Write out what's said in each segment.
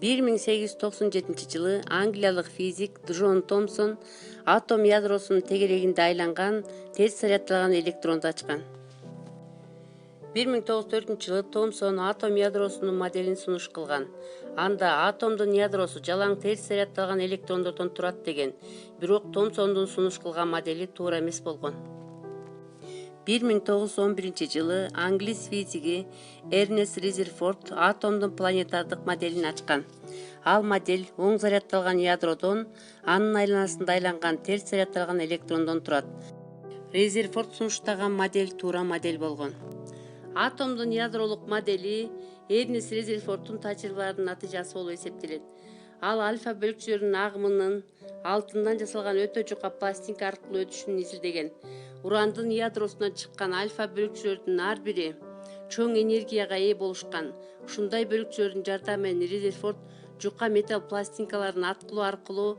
1897-жылы англиялык физик Джон Томсон атом ядросунун тегерегинде айланган терс заряддалган электронду ачкан. 1904-жылы Томсон атом ядросунун моделин сунуш кылган. Анда атомдун ядросу жалаң терс заряддалган электрондордон турат деген. Бирок Томсондун сунуш кылган модели туура эмес болгон. 1911-жылы англис физиги Эрнест Резерфорд атомдун планетардык моделин ачкан. Ал модель оң заряддалган ядродон, анын айланасында айланган терс заряддалган электрондон турат. Резерфорд сунуштаган модель туура модель болгон. Атомдун ядролук модели Эрнест Резерфорддун тажрыйбаларынын натыйжасы болуп эсептелет. Ал альфа бөлүкчөлөрдүн агымынын алтындан жасалган өтө жука пластинка аркылуу өтүшүн изилдеген. Урандын ядросунан чыккан альфа бөлүкчөлөрдүн ар бири чоң энергияга ээ болушкан. Ушундай бөлүкчөлөрдүн жардамы менен Резерфорд жука металл пластинкаларын аткылоо аркылуу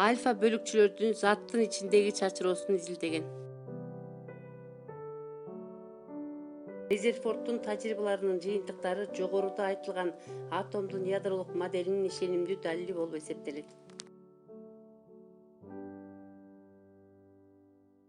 альфа бөлүкчөлөрдүн заттын ичиндеги чачыроосун изилдеген. Резерфорддун тажрыйбаларынын жыйынтыктары жогоруда айтылган атомдун ядролук моделинин ишенимдүү далили болуп эсептелет.